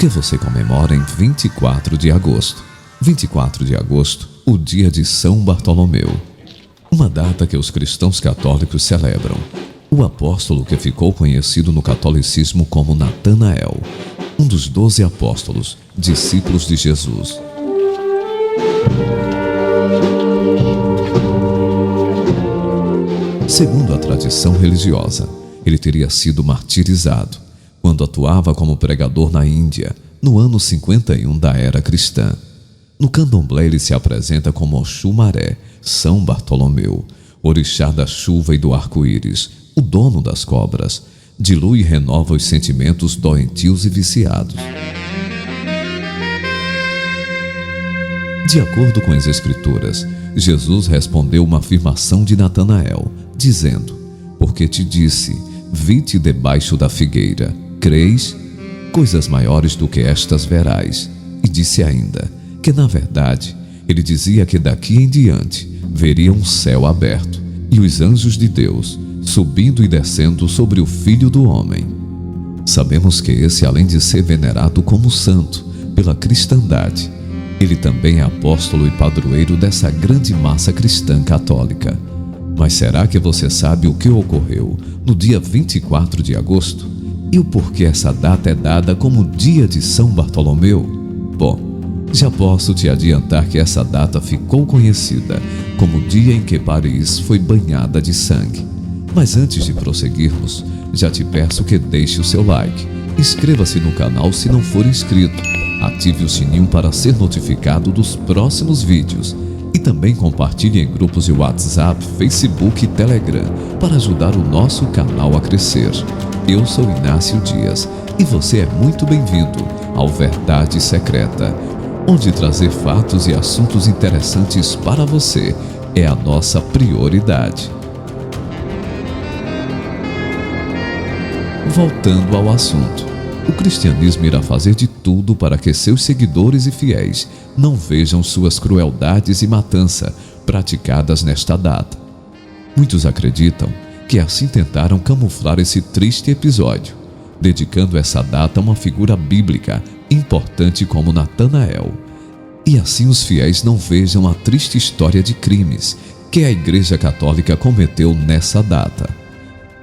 que você comemora em 24 de agosto. 24 de agosto, o dia de São Bartolomeu. Uma data que os cristãos católicos celebram. O apóstolo que ficou conhecido no catolicismo como Natanael, um dos 12 apóstolos, discípulos de Jesus. Segundo a tradição religiosa, ele teria sido martirizado quando atuava como pregador na Índia, no ano 51 da era cristã. No candomblé ele se apresenta como Oxum Maré, São Bartolomeu, orixá da chuva e do arco-íris, o dono das cobras, dilui e renova os sentimentos doentios e viciados. De acordo com as Escrituras, Jesus respondeu uma afirmação de Natanael, dizendo: porque te disse, vi-te debaixo da figueira, creis? Coisas maiores do que estas verás. E disse ainda, que na verdade, ele dizia que daqui em diante veria um céu aberto, e os anjos de Deus subindo e descendo sobre o Filho do Homem. Sabemos que esse, além de ser venerado como santo pela cristandade, ele também é apóstolo e padroeiro dessa grande massa cristã católica. Mas será que você sabe o que ocorreu no dia 24 de agosto? E o porquê essa data é dada como dia de São Bartolomeu? Bom, já posso te adiantar que essa data ficou conhecida como o dia em que Paris foi banhada de sangue. Mas antes de prosseguirmos, já te peço que deixe o seu like, inscreva-se no canal se não for inscrito, ative o sininho para ser notificado dos próximos vídeos e também compartilhe em grupos de WhatsApp, Facebook e Telegram para ajudar o nosso canal a crescer. Eu sou Inácio Dias e você é muito bem-vindo ao Verdade Secreta, onde trazer fatos e assuntos interessantes para você é a nossa prioridade. Voltando ao assunto, o cristianismo irá fazer de tudo para que seus seguidores e fiéis não vejam suas crueldades e matança praticadas nesta data. Muitos acreditam que assim tentaram camuflar esse triste episódio, dedicando essa data a uma figura bíblica importante como Natanael. E assim os fiéis não vejam a triste história de crimes que a Igreja Católica cometeu nessa data.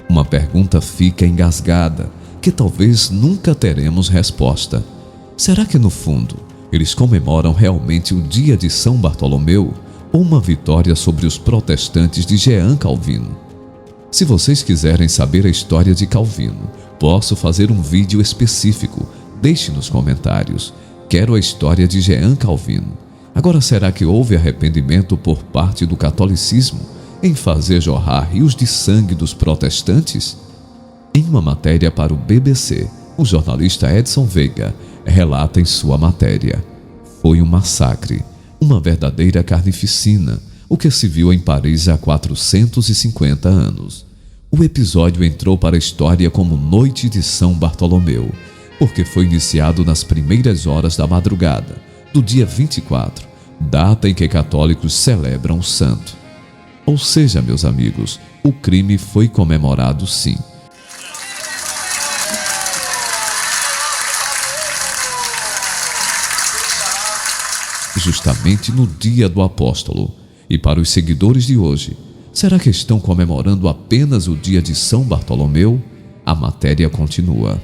Uma pergunta fica engasgada, que talvez nunca teremos resposta. Será que no fundo, eles comemoram realmente o dia de São Bartolomeu ou uma vitória sobre os protestantes de Jean Calvino? Se vocês quiserem saber a história de Calvino, posso fazer um vídeo específico, deixe nos comentários. Quero a história de Jean Calvino. Agora, será que houve arrependimento por parte do catolicismo em fazer jorrar rios de sangue dos protestantes? Em uma matéria para o BBC, o jornalista Edson Veiga relata em sua matéria: foi um massacre, uma verdadeira carnificina, o que se viu em Paris há 450 anos. O episódio entrou para a história como Noite de São Bartolomeu, porque foi iniciado nas primeiras horas da madrugada do dia 24, data em que católicos celebram o santo. Ou seja, meus amigos, o crime foi comemorado sim. Justamente no dia do apóstolo. E para os seguidores de hoje, será que estão comemorando apenas o dia de São Bartolomeu? A matéria continua.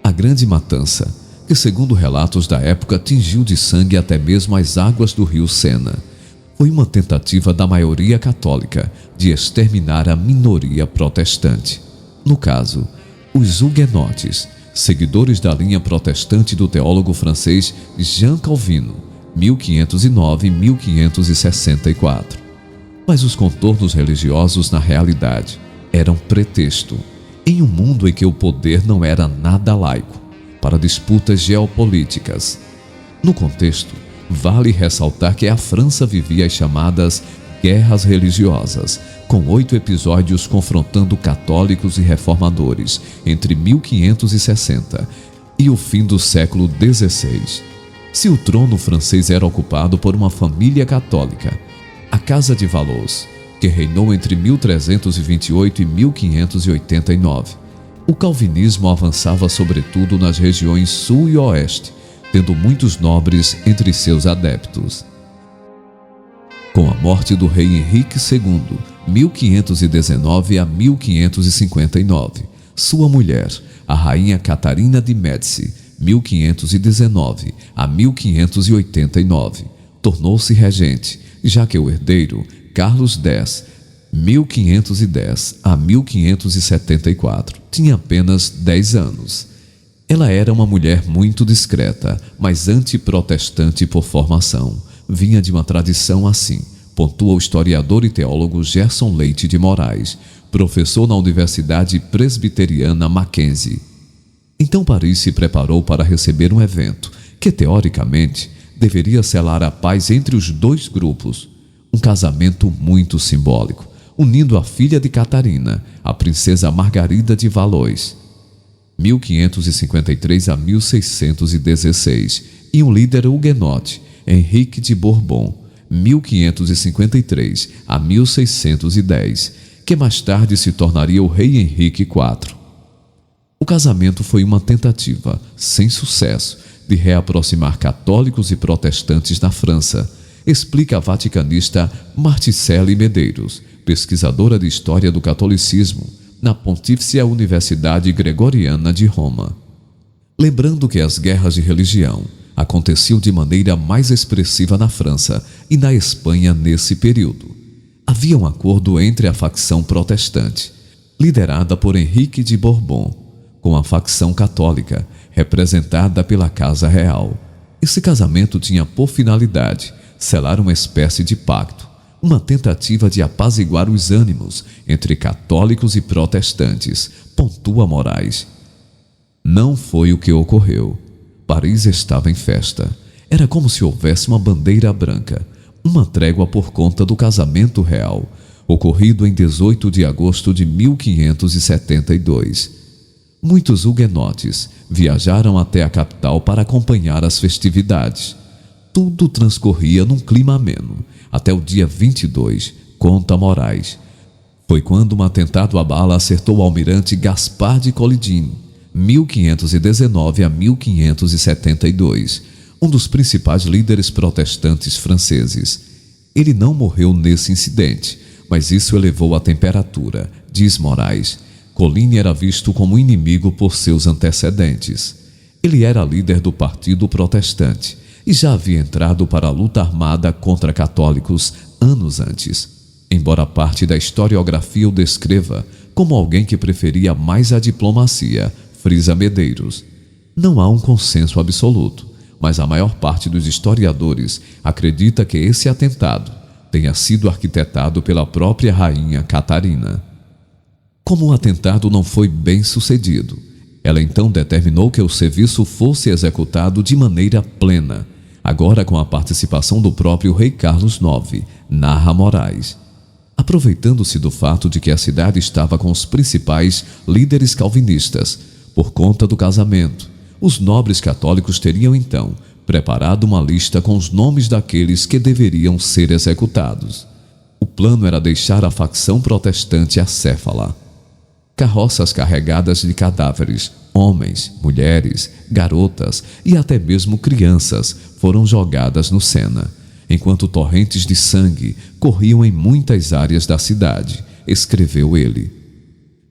A grande matança, que segundo relatos da época tingiu de sangue até mesmo as águas do rio Sena, foi uma tentativa da maioria católica de exterminar a minoria protestante. No caso, os huguenotes, seguidores da linha protestante do teólogo francês Jean Calvino, 1509 e 1564. Mas os contornos religiosos, na realidade, eram pretexto, em um mundo em que o poder não era nada laico, para disputas geopolíticas. No contexto, vale ressaltar que a França vivia as chamadas guerras religiosas, com 8 episódios confrontando católicos e reformadores entre 1560 e o fim do século XVI. Se o trono francês era ocupado por uma família católica, a Casa de Valois, que reinou entre 1328 e 1589, O calvinismo avançava sobretudo nas regiões sul e oeste, tendo muitos nobres entre seus adeptos. Com a morte do rei Henrique II, 1519 a 1559, sua mulher, a rainha Catarina de Médici, 1519 a 1589, tornou-se regente, já que o herdeiro, Carlos X, 1510 a 1574, tinha apenas 10 anos. Ela era uma mulher muito discreta, mas antiprotestante por formação. Vinha de uma tradição assim, pontua o historiador e teólogo Gerson Leite de Moraes, professor na Universidade Presbiteriana Mackenzie. Então Paris se preparou para receber um evento que, teoricamente, deveria selar a paz entre os dois grupos. Um casamento muito simbólico, unindo a filha de Catarina, a princesa Margarida de Valois, 1553 a 1616, e um líder huguenote, Henrique de Bourbon, 1553 a 1610, que mais tarde se tornaria o rei Henrique IV. O casamento foi uma tentativa, sem sucesso, de reaproximar católicos e protestantes na França, explica a vaticanista Marticele Medeiros, pesquisadora de História do Catolicismo, na Pontifícia Universidade Gregoriana de Roma. Lembrando que as guerras de religião aconteciam de maneira mais expressiva na França e na Espanha nesse período. Havia um acordo entre a facção protestante, liderada por Henrique de Bourbon, com a facção católica, representada pela Casa Real. Esse casamento tinha por finalidade selar uma espécie de pacto, uma tentativa de apaziguar os ânimos entre católicos e protestantes, pontua Moraes. Não foi o que ocorreu. Paris estava em festa. Era como se houvesse uma bandeira branca, uma trégua por conta do casamento real, ocorrido em 18 de agosto de 1572. Muitos huguenotes viajaram até a capital para acompanhar as festividades. Tudo transcorria num clima ameno, até o dia 22, conta Moraes. Foi quando um atentado à bala acertou o almirante Gaspar de Coligny, 1519 a 1572, um dos principais líderes protestantes franceses. Ele não morreu nesse incidente, mas isso elevou a temperatura, diz Moraes. Coligny era visto como inimigo por seus antecedentes. Ele era líder do Partido Protestante e já havia entrado para a luta armada contra católicos anos antes. Embora parte da historiografia o descreva como alguém que preferia mais a diplomacia, frisa Medeiros. Não há um consenso absoluto, mas a maior parte dos historiadores acredita que esse atentado tenha sido arquitetado pela própria rainha Catarina. Como o atentado não foi bem sucedido, ela então determinou que o serviço fosse executado de maneira plena, agora com a participação do próprio rei Carlos IX, narra Moraes. Aproveitando-se do fato de que a cidade estava com os principais líderes calvinistas, por conta do casamento, os nobres católicos teriam então preparado uma lista com os nomes daqueles que deveriam ser executados. O plano era deixar a facção protestante acéfala. Carroças carregadas de cadáveres, homens, mulheres, garotas e até mesmo crianças foram jogadas no Sena, enquanto torrentes de sangue corriam em muitas áreas da cidade, escreveu ele.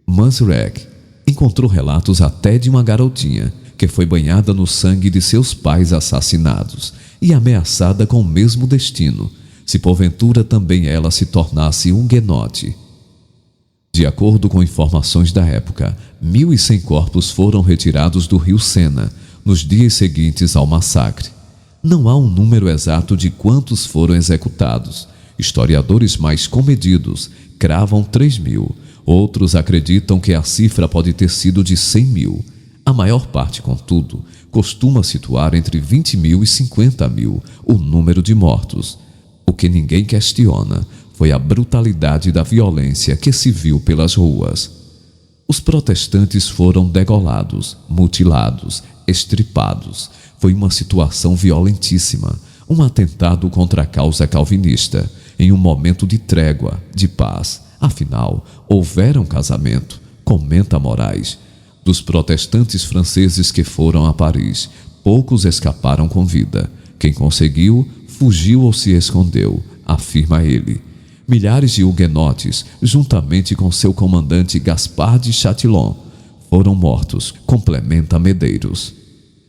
Manzurek encontrou relatos até de uma garotinha que foi banhada no sangue de seus pais assassinados e ameaçada com o mesmo destino, se porventura também ela se tornasse huguenote. De acordo com informações da época, 1.100 corpos foram retirados do rio Sena nos dias seguintes ao massacre. Não há um número exato de quantos foram executados. Historiadores mais comedidos cravam 3.000. Outros acreditam que a cifra pode ter sido de 100.000. A maior parte, contudo, costuma situar entre 20.000 e 50.000 o número de mortos. O que ninguém questiona foi a brutalidade da violência que se viu pelas ruas. Os protestantes foram degolados, mutilados, estripados. Foi uma situação violentíssima, um atentado contra a causa calvinista, em um momento de trégua, de paz. Afinal, houvera um casamento, comenta Moraes. Dos protestantes franceses que foram a Paris, poucos escaparam com vida. Quem conseguiu, fugiu ou se escondeu, afirma ele. Milhares de huguenotes, juntamente com seu comandante Gaspard de Châtillon, foram mortos, complementa Medeiros.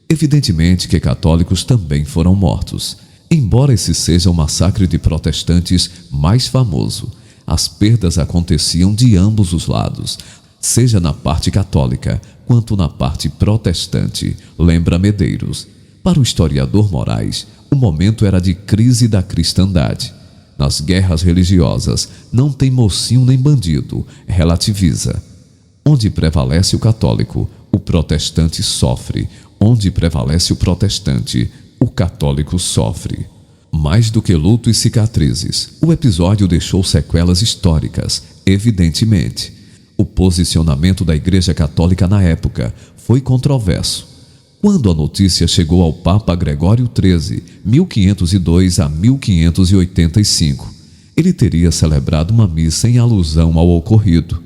Evidentemente que católicos também foram mortos. Embora esse seja o massacre de protestantes mais famoso, as perdas aconteciam de ambos os lados, seja na parte católica quanto na parte protestante, lembra Medeiros. Para o historiador Moraes, o momento era de crise da cristandade. Nas guerras religiosas, não tem mocinho nem bandido, relativiza. Onde prevalece o católico, o protestante sofre. Onde prevalece o protestante, o católico sofre. Mais do que luto e cicatrizes, o episódio deixou sequelas históricas, evidentemente. O posicionamento da Igreja Católica na época foi controverso. Quando a notícia chegou ao Papa Gregório XIII, 1502 a 1585, ele teria celebrado uma missa em alusão ao ocorrido.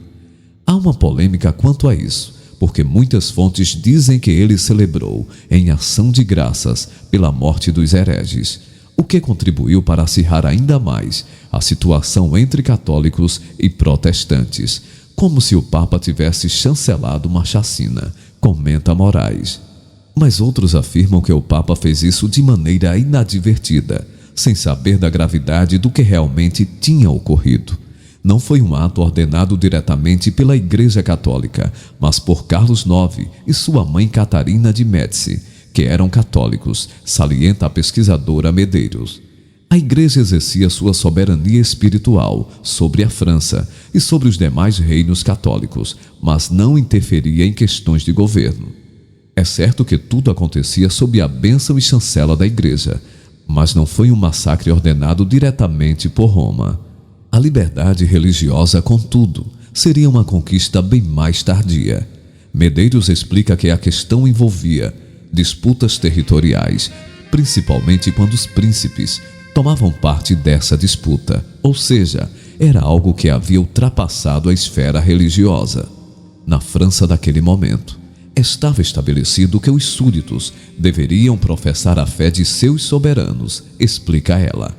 Há uma polêmica quanto a isso, porque muitas fontes dizem que ele celebrou em ação de graças pela morte dos hereges, o que contribuiu para acirrar ainda mais a situação entre católicos e protestantes, como se o Papa tivesse chancelado uma chacina, comenta Moraes. Mas outros afirmam que o Papa fez isso de maneira inadvertida, sem saber da gravidade do que realmente tinha ocorrido. Não foi um ato ordenado diretamente pela Igreja Católica, mas por Carlos IX e sua mãe Catarina de Médici, que eram católicos, salienta a pesquisadora Medeiros. A Igreja exercia sua soberania espiritual sobre a França e sobre os demais reinos católicos, mas não interferia em questões de governo. É certo que tudo acontecia sob a bênção e chancela da Igreja, mas não foi um massacre ordenado diretamente por Roma. A liberdade religiosa, contudo, seria uma conquista bem mais tardia. Medeiros explica que a questão envolvia disputas territoriais, principalmente quando os príncipes tomavam parte dessa disputa, ou seja, era algo que havia ultrapassado a esfera religiosa. Na França daquele momento, estava estabelecido que os súditos deveriam professar a fé de seus soberanos, explica ela.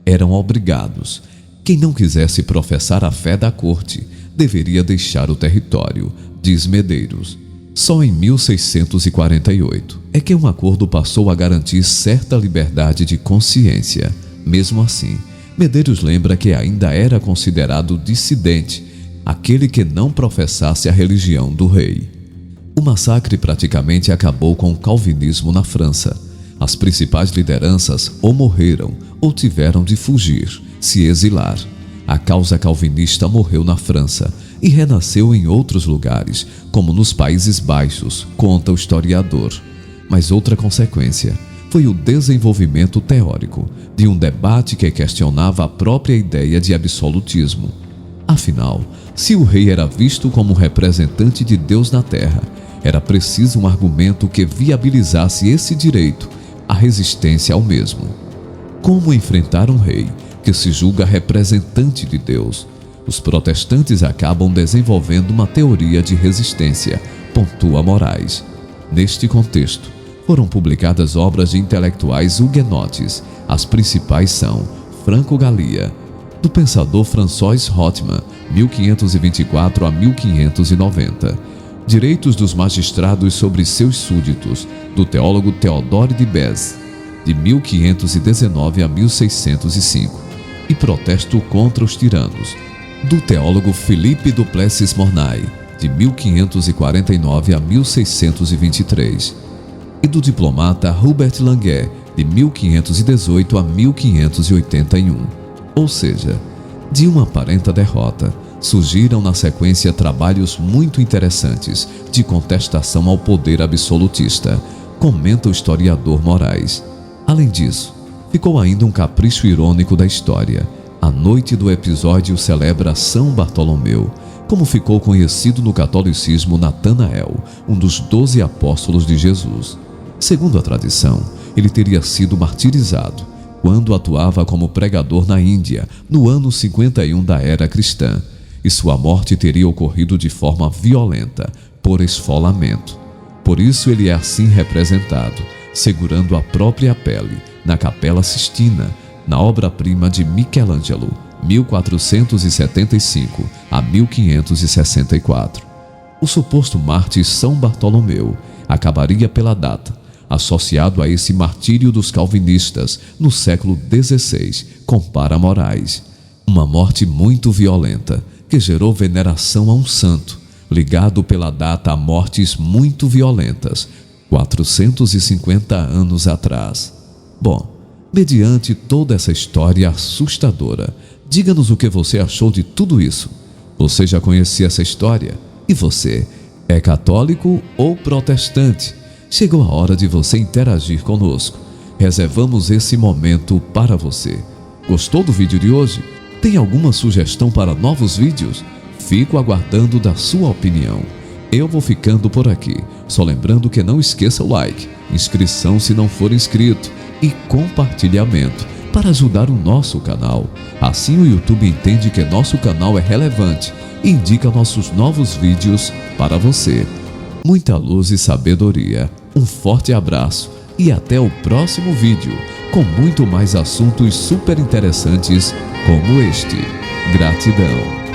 Eram obrigados. Quem não quisesse professar a fé da corte deveria deixar o território, diz Medeiros. Só em 1648 é que um acordo passou a garantir certa liberdade de consciência. Mesmo assim, Medeiros lembra que ainda era considerado dissidente aquele que não professasse a religião do rei. O massacre praticamente acabou com o calvinismo na França. As principais lideranças ou morreram ou tiveram de fugir, se exilar. A causa calvinista morreu na França e renasceu em outros lugares, como nos Países Baixos, conta o historiador. Mas outra consequência foi o desenvolvimento teórico de um debate que questionava a própria ideia de absolutismo. Afinal, se o rei era visto como representante de Deus na terra, era preciso um argumento que viabilizasse esse direito, a resistência ao mesmo. Como enfrentar um rei que se julga representante de Deus? Os protestantes acabam desenvolvendo uma teoria de resistência, pontua Moraes. Neste contexto, foram publicadas obras de intelectuais huguenotes. As principais são Franco Galia, do pensador François Rothman, 1524 a 1590, Direitos dos Magistrados sobre seus Súditos, do teólogo Théodore de Bèze, de 1519 a 1605, e Protesto contra os Tiranos, do teólogo Philippe Duplessis Mornay, de 1549 a 1623, e do diplomata Hubert Languet, de 1518 a 1581. Ou seja, de uma aparente derrota, surgiram na sequência trabalhos muito interessantes de contestação ao poder absolutista, comenta o historiador Moraes. Além disso, ficou ainda um capricho irônico da história. A noite do episódio celebra São Bartolomeu, como ficou conhecido no catolicismo Natanael, um dos 12 apóstolos de Jesus. Segundo a tradição, ele teria sido martirizado quando atuava como pregador na Índia, no ano 51 da era cristã, e sua morte teria ocorrido de forma violenta, por esfolamento. Por isso ele é assim representado, segurando a própria pele, na Capela Sistina, na obra-prima de Michelangelo, 1475 a 1564. O suposto mártir São Bartolomeu acabaria pela data, associado a esse martírio dos calvinistas no século XVI, compara Moraes. Uma morte muito violenta, que gerou veneração a um santo, ligado pela data a mortes muito violentas, 450 anos atrás. Bom, mediante toda essa história assustadora, diga-nos o que você achou de tudo isso. Você já conhecia essa história? E você, é católico ou protestante? Chegou a hora de você interagir conosco. Reservamos esse momento para você. Gostou do vídeo de hoje? Tem alguma sugestão para novos vídeos? Fico aguardando da sua opinião. Eu vou ficando por aqui. Só lembrando que não esqueça o like, inscrição se não for inscrito e compartilhamento para ajudar o nosso canal. Assim o YouTube entende que nosso canal é relevante e indica nossos novos vídeos para você. Muita luz e sabedoria. Um forte abraço e até o próximo vídeo com muito mais assuntos super interessantes como este. Gratidão.